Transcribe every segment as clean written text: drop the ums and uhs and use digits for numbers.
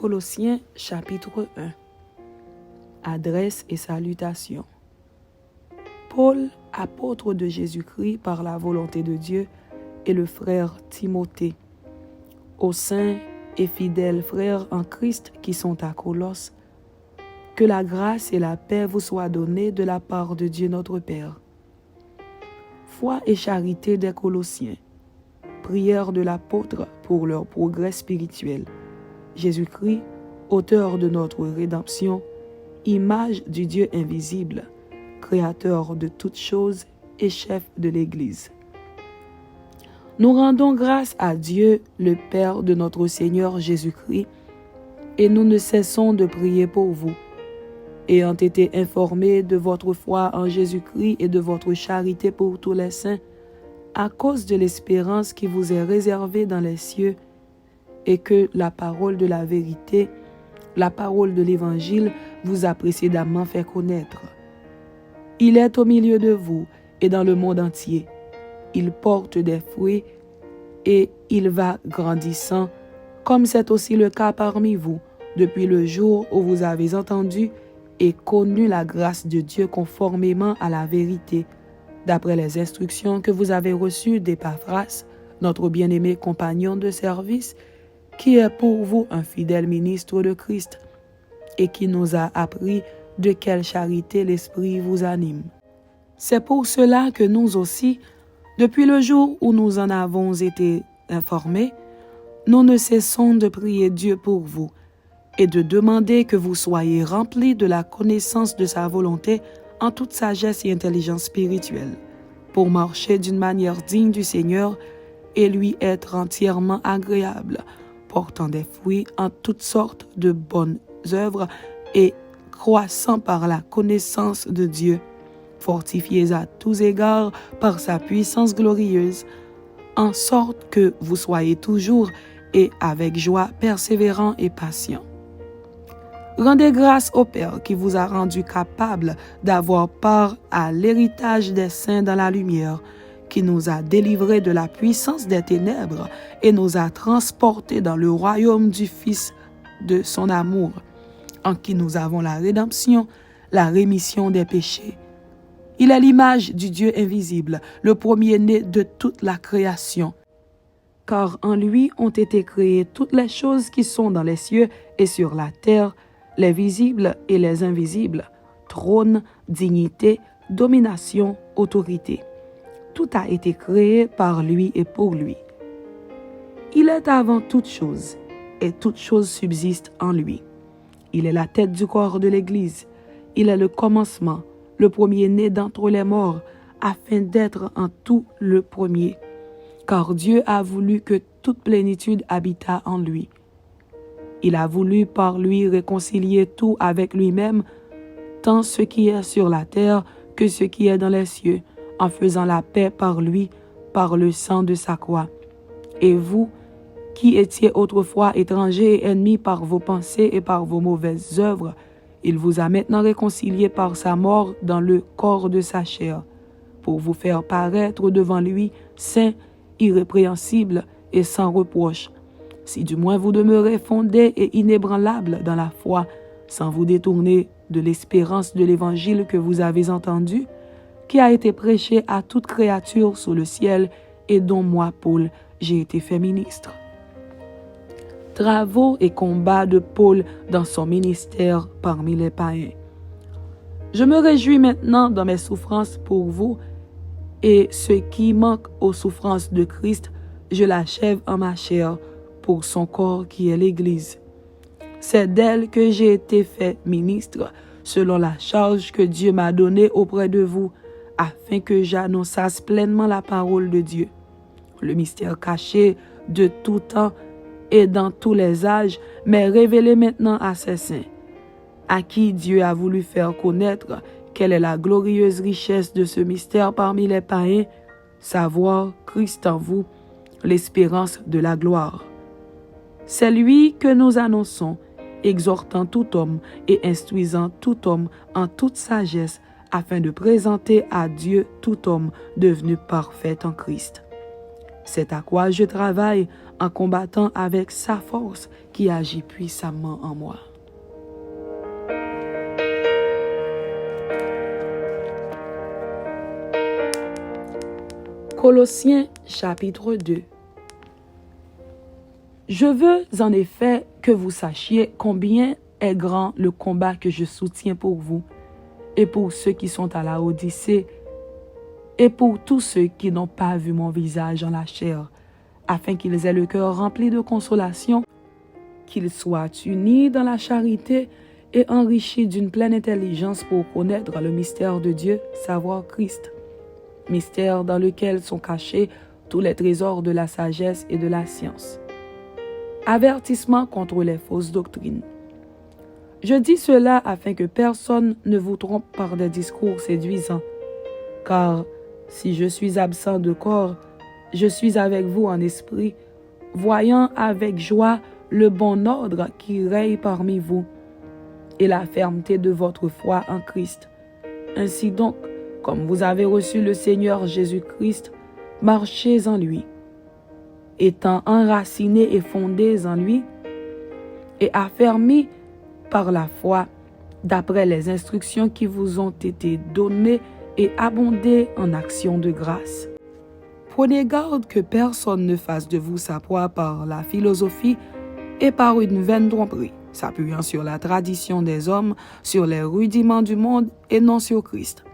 Colossiens chapitre 1. Adresse et salutations. Paul, apôtre de Jésus-Christ par la volonté de Dieu, et le frère Timothée, aux saints et fidèles frères en Christ qui sont à Colosse, que la grâce et la paix vous soient données de la part de Dieu notre Père. Foi et charité des Colossiens. Prière de l'apôtre pour leur progrès spirituel. Jésus-Christ, auteur de notre rédemption, image du Dieu invisible, créateur de toutes choses et chef de l'Église. Nous rendons grâce à Dieu, le Père de notre Seigneur Jésus-Christ, et nous ne cessons de prier pour vous. Ayant été informés de votre foi en Jésus-Christ et de votre charité pour tous les saints, à cause de l'espérance qui vous est réservée dans les cieux, et que la parole de la vérité, la parole de l'Évangile, vous a précédemment fait connaître. Il est au milieu de vous et dans le monde entier. Il porte des fruits et il va grandissant, comme c'est aussi le cas parmi vous, depuis le jour où vous avez entendu et connu la grâce de Dieu conformément à la vérité, d'après les instructions que vous avez reçues d'Épaphras, notre bien-aimé compagnon de service, qui est pour vous un fidèle ministre de Christ, et qui nous a appris de quelle charité l'Esprit vous anime. C'est pour cela que nous aussi, depuis le jour où nous en avons été informés, nous ne cessons de prier Dieu pour vous et de demander que vous soyez remplis de la connaissance de sa volonté en toute sagesse et intelligence spirituelle, pour marcher d'une manière digne du Seigneur et lui être entièrement agréable, portant des fruits en toutes sortes de bonnes œuvres et croissant par la connaissance de Dieu, fortifiés à tous égards par sa puissance glorieuse, en sorte que vous soyez toujours et avec joie persévérants et patients. Rendez grâce au Père qui vous a rendu capable d'avoir part à l'héritage des saints dans la lumière, qui nous a délivrés de la puissance des ténèbres et nous a transportés dans le royaume du Fils de son amour, en qui nous avons la rédemption, la rémission des péchés. Il est l'image du Dieu invisible, le premier-né de toute la création. Car en lui ont été créées toutes les choses qui sont dans les cieux et sur la terre, les visibles et les invisibles, trône, dignité, domination, autorité. Tout a été créé par lui et pour lui. Il est avant toute chose, et toute chose subsiste en lui. Il est la tête du corps de l'Église. Il est le commencement, le premier-né d'entre les morts, afin d'être en tout le premier. Car Dieu a voulu que toute plénitude habitât en lui. Il a voulu par lui réconcilier tout avec lui-même, tant ce qui est sur la terre que ce qui est dans les cieux, en faisant la paix par lui, par le sang de sa croix. Et vous, qui étiez autrefois étrangers et ennemis par vos pensées et par vos mauvaises œuvres, il vous a maintenant réconciliés par sa mort dans le corps de sa chair, pour vous faire paraître devant lui saints, irrépréhensibles et sans reproche, si du moins vous demeurez fondés et inébranlables dans la foi, sans vous détourner de l'espérance de l'Évangile que vous avez entendu, qui a été prêché à toute créature sous le ciel et dont moi, Paul, j'ai été fait ministre. Travaux et combats de Paul dans son ministère parmi les païens. Je me réjouis maintenant dans mes souffrances pour vous, et ce qui manque aux souffrances de Christ, je l'achève en ma chair pour son corps qui est l'Église. C'est d'elle que j'ai été fait ministre, selon la charge que Dieu m'a donnée auprès de vous, afin que j'annonçasse pleinement la parole de Dieu, le mystère caché de tout temps et dans tous les âges, mais révélé maintenant à ses saints, à qui Dieu a voulu faire connaître quelle est la glorieuse richesse de ce mystère parmi les païens, savoir Christ en vous, l'espérance de la gloire. C'est lui que nous annonçons, exhortant tout homme et instruisant tout homme en toute sagesse, afin de présenter à Dieu tout homme devenu parfait en Christ. C'est à quoi je travaille en combattant avec sa force qui agit puissamment en moi. Colossiens chapitre 2. Je veux en effet que vous sachiez combien est grand le combat que je soutiens pour vous et pour ceux qui sont à la Odyssée et pour tous ceux qui n'ont pas vu mon visage en la chair, afin qu'ils aient le cœur rempli de consolation, qu'ils soient unis dans la charité et enrichis d'une pleine intelligence pour connaître le mystère de Dieu, savoir Christ, mystère dans lequel sont cachés tous les trésors de la sagesse et de la science. Avertissement contre les fausses doctrines. Je dis cela afin que personne ne vous trompe par des discours séduisants, car si je suis absent de corps, je suis avec vous en esprit, voyant avec joie le bon ordre qui règne parmi vous et la fermeté de votre foi en Christ. Ainsi donc, comme vous avez reçu le Seigneur Jésus-Christ, marchez en lui, étant enracinés et fondés en lui et affermis par la foi, d'après les instructions qui vous ont été données et abondez en actions de grâce. Prenez garde que personne ne fasse de vous sa proie par la philosophie et par une vaine tromperie, s'appuyant sur la tradition des hommes, sur les rudiments du monde et non sur Christ.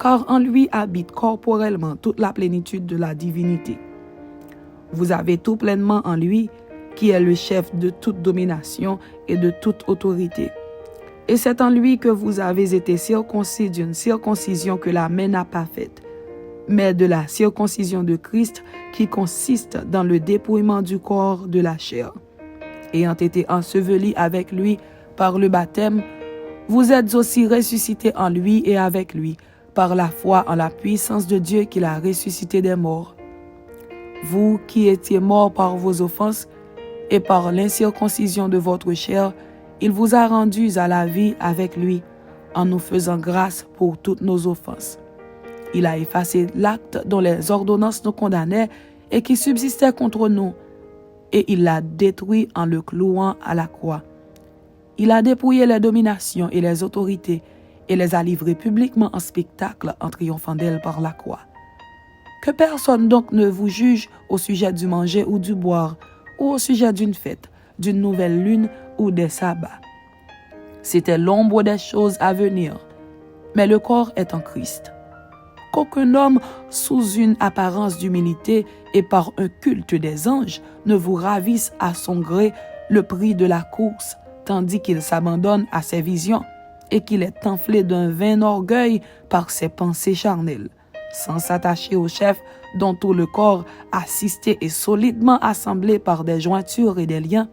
Car en lui habite corporellement toute la plénitude de la divinité. Vous avez tout pleinement en lui, qui est le chef de toute domination et de toute autorité. Et c'est en lui que vous avez été circoncis d'une circoncision que la main n'a pas faite, mais de la circoncision de Christ qui consiste dans le dépouillement du corps de la chair. Ayant été ensevelis avec lui par le baptême, vous êtes aussi ressuscités en lui et avec lui, par la foi en la puissance de Dieu qui l'a ressuscité des morts. Vous qui étiez morts par vos offenses et par l'incirconcision de votre chair, il vous a rendus à la vie avec lui, en nous faisant grâce pour toutes nos offenses. Il a effacé l'acte dont les ordonnances nous condamnaient et qui subsistait contre nous, et il l'a détruit en le clouant à la croix. Il a dépouillé les dominations et les autorités et les a livrées publiquement en spectacle en triomphant d'elles par la croix. Que personne donc ne vous juge au sujet du manger ou du boire, ou au sujet d'une fête, d'une nouvelle lune ou des sabbats. C'était l'ombre des choses à venir, mais le corps est en Christ. Qu'aucun homme, sous une apparence d'humilité et par un culte des anges, ne vous ravisse à son gré le prix de la course, tandis qu'il s'abandonne à ses visions et qu'il est enflé d'un vain orgueil par ses pensées charnelles, sans s'attacher au chef dont tout le corps, assisté et solidement assemblé par des jointures et des liens,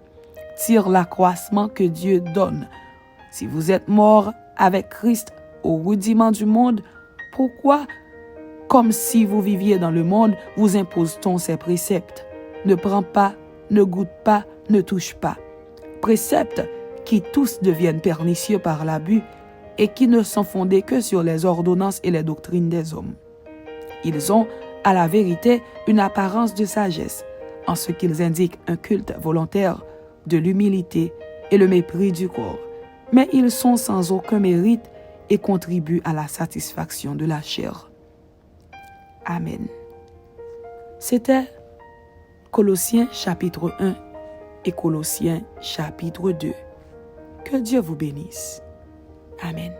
tire l'accroissement que Dieu donne. Si vous êtes morts avec Christ au rudiment du monde, pourquoi, comme si vous viviez dans le monde, vous impose-t-on ces préceptes? Ne prends pas, ne goûte pas, ne touche pas. Préceptes qui tous deviennent pernicieux par l'abus et qui ne sont fondés que sur les ordonnances et les doctrines des hommes. Ils ont, à la vérité, une apparence de sagesse, en ce qu'ils indiquent un culte volontaire, de l'humilité et le mépris du corps. Mais ils sont sans aucun mérite et contribuent à la satisfaction de la chair. Amen. C'était Colossiens chapitre 1 et Colossiens chapitre 2. Que Dieu vous bénisse. Amen.